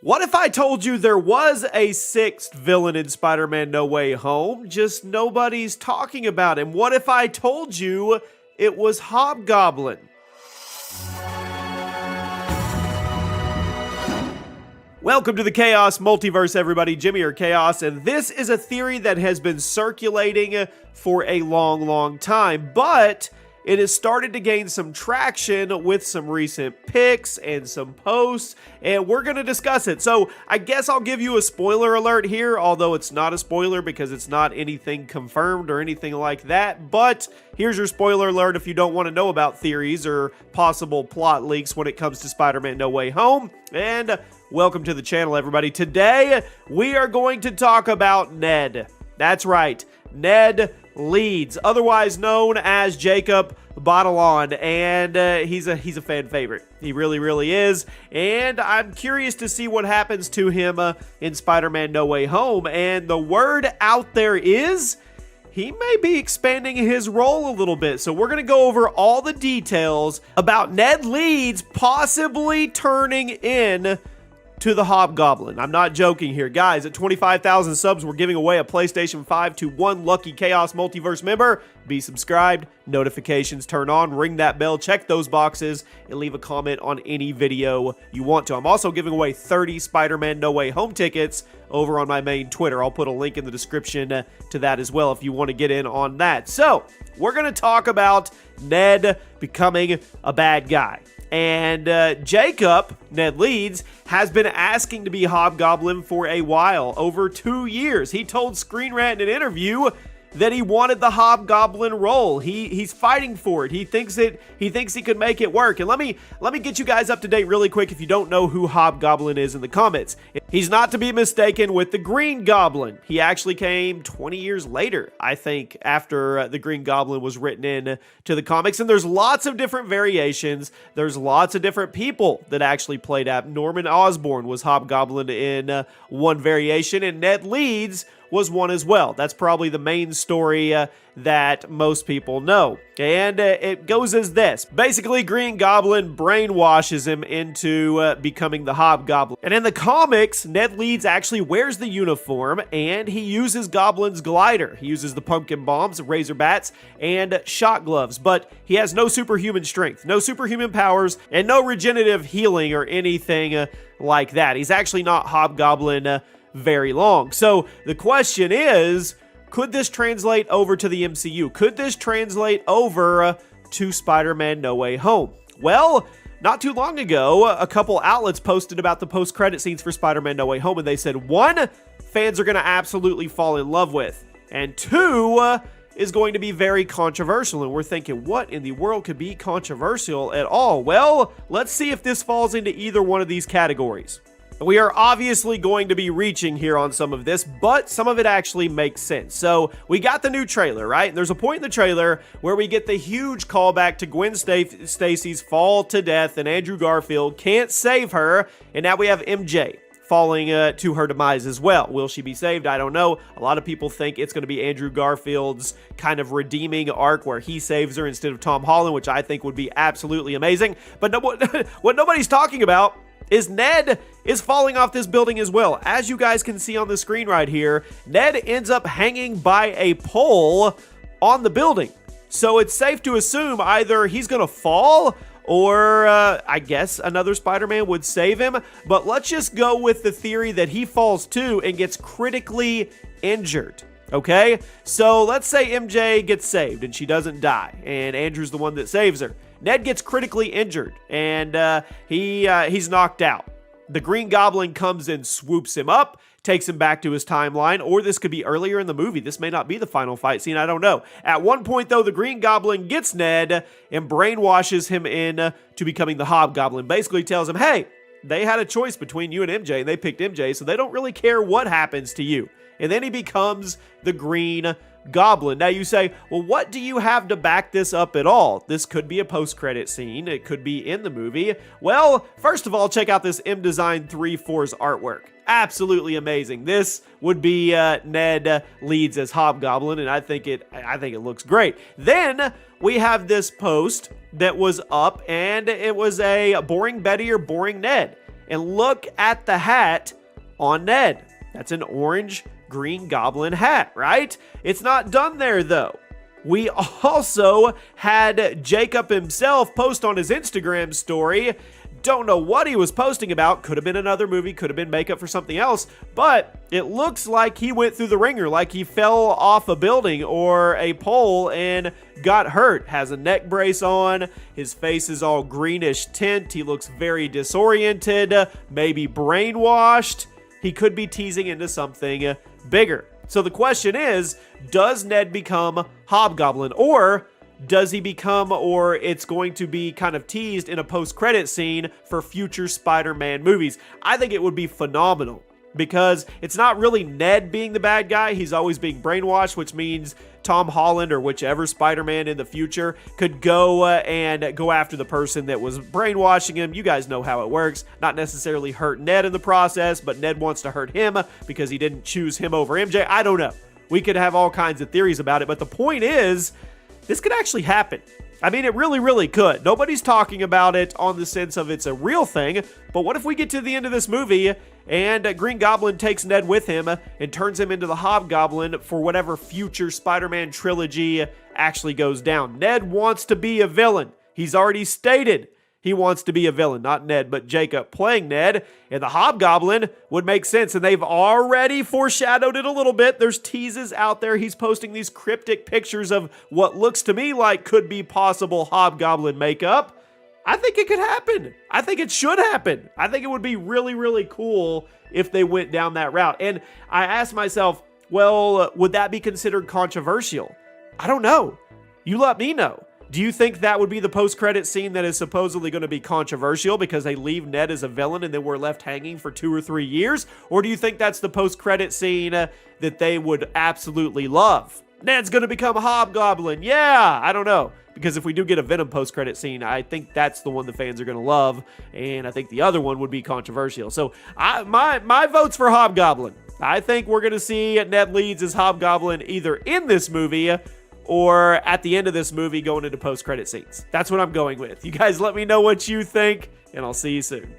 What if I told you there was a sixth villain in Spider-Man No Way Home, just nobody's talking about him? What if I told you it was Hobgoblin? Welcome to the Chaos Multiverse, everybody. Jimmy or Chaos, and this is a theory that has been circulating for a long time, but it has started to gain some traction with some recent pics and some posts, and we're going to discuss it. So I guess I'll give you a spoiler alert here, although it's not a spoiler because it's not anything confirmed or anything like that. But here's your spoiler alert if you don't want to know about theories or possible plot leaks when it comes to Spider-Man No Way Home. And welcome to the channel, everybody. Today, we are going to talk about Ned. That's right, Ned Leeds, otherwise known as Jacob Batalon, and he's a fan favorite. He really is, and I'm curious to see what happens to him in Spider-Man No Way Home. And the word out there is he may be expanding his role a little bit. So we're going to go over all the details about Ned Leeds possibly turning in to the Hobgoblin. I'm not joking here. Guys, at 25,000 subs, we're giving away a PlayStation 5 to one lucky Chaos Multiverse member. Be subscribed, notifications turn on, ring that bell, check those boxes, and leave a comment on any video you want to. I'm also giving away 30 Spider-Man No Way Home tickets over on my main Twitter. I'll put a link in the description to that as well if you want to get in on that. So, we're going to talk about Ned becoming a bad guy. And Jacob, Ned Leeds, has been asking to be Hobgoblin for a while, over 2 years. He told Screen Rant in an interview that he wanted the Hobgoblin role. He's fighting for it. He thinks he could make it work. And let me get you guys up to date really quick if you don't know who Hobgoblin is in the comments. He's not to be mistaken with the Green Goblin. He actually came 20 years later, I think, after the Green Goblin was written in to the comics. And there's lots of different variations. There's lots of different people that actually played out. Norman Osborn was Hobgoblin in one variation, and Ned Leeds was one as well. That's probably the main story that most people know. And it goes as this. Basically, Green Goblin brainwashes him into becoming the Hobgoblin. And in the comics, Ned Leeds actually wears the uniform, and he uses Goblin's glider. He uses the pumpkin bombs, razor bats, and shot gloves. But he has no superhuman strength, no superhuman powers, and no regenerative healing or anything like that. He's actually not Hobgoblin very long. So the question is, could this translate over to the MCU? Could this translate over to Spider-Man No Way Home? Well, not too long ago, a couple outlets posted about the post-credit scenes for Spider-Man No Way Home, and they said, one, fans are going to absolutely fall in love with, and two, is going to be very controversial. And we're thinking, what in the world could be controversial at all? Well, let's see if this falls into either one of these categories. We are obviously going to be reaching here on some of this, but some of it actually makes sense. So we got the new trailer, right? And there's a point in the trailer where we get the huge callback to Gwen Stacy's fall to death, and Andrew Garfield can't save her. And now we have MJ falling to her demise as well. Will she be saved? I don't know. A lot of people think it's going to be Andrew Garfield's kind of redeeming arc where he saves her instead of Tom Holland, which I think would be absolutely amazing. But what nobody's talking about is Ned is falling off this building as well. As you guys can see on the screen right here, Ned ends up hanging by a pole on the building. So it's safe to assume either he's gonna fall or I guess another Spider-Man would save him. But let's just go with the theory that he falls too and gets critically injured. Okay, so let's say MJ gets saved and she doesn't die, and Andrew's the one that saves her. Ned gets critically injured, and he's knocked out. The Green Goblin comes and swoops him up, takes him back to his timeline, or this could be earlier in the movie. This may not be the final fight scene, I don't know. At one point, though, the Green Goblin gets Ned and brainwashes him in to becoming the Hobgoblin. Basically tells him, hey, they had a choice between you and MJ, and they picked MJ, so they don't really care what happens to you. And then he becomes the Green Goblin. Now you say, well, what do you have to back this up at all? This could be a post-credit scene. It could be in the movie. Well, first of all, check out this M-Design 3-4's artwork. Absolutely amazing. This would be Ned Leeds as Hobgoblin, and I think it looks great. Then we have this post that was up, and it was a boring Betty or boring Ned. and look at the hat on Ned. That's an orange Green Goblin hat, right? It's not done there though. We also had Jacob himself post on his Instagram story. Don't know what he was posting about. Could have been another movie, could have been makeup for something else, but it looks like he went through the ringer, like he fell off a building or a pole and got hurt. Has a neck brace on, his face is all greenish tint, he looks very disoriented, maybe brainwashed. He could be teasing into something bigger. So the question is, does Ned become Hobgoblin, or does he become, or it's going to be kind of teased in a post-credit scene for future Spider-Man movies? I think it would be phenomenal, because it's not really Ned being the bad guy. He's always being brainwashed, which means Tom Holland or whichever Spider-Man in the future could go and go after the person that was brainwashing him. You guys know how it works. Not necessarily hurt Ned in the process, but Ned wants to hurt him because he didn't choose him over MJ. I don't know. We could have all kinds of theories about it, but the point is, this could actually happen. I mean, it really, really could. Nobody's talking about it on the sense of it's a real thing, but what if we get to the end of this movie and Green Goblin takes Ned with him and turns him into the Hobgoblin for whatever future Spider-Man trilogy actually goes down? Ned wants to be a villain. He's already stated he wants to be a villain. Not Ned, but Jacob playing Ned. And the Hobgoblin would make sense. And they've already foreshadowed it a little bit. There's teases out there. He's posting these cryptic pictures of what looks to me like could be possible Hobgoblin makeup. I think it could happen. I think it should happen. I think it would be really, really cool if they went down that route. And I asked myself, well, would that be considered controversial? I don't know. You let me know. Do you think that would be the post-credit scene that is supposedly going to be controversial because they leave Ned as a villain and then we're left hanging for 2 or 3 years? Or do you think that's the post-credit scene that they would absolutely love? Ned's going to become a Hobgoblin. Yeah, I don't know. Because if we do get a Venom post-credit scene, I think that's the one the fans are going to love. And I think the other one would be controversial. So my vote's for Hobgoblin. I think we're going to see Ned Leeds as Hobgoblin either in this movie or at the end of this movie going into post-credit scenes. That's what I'm going with. You guys let me know what you think, and I'll see you soon.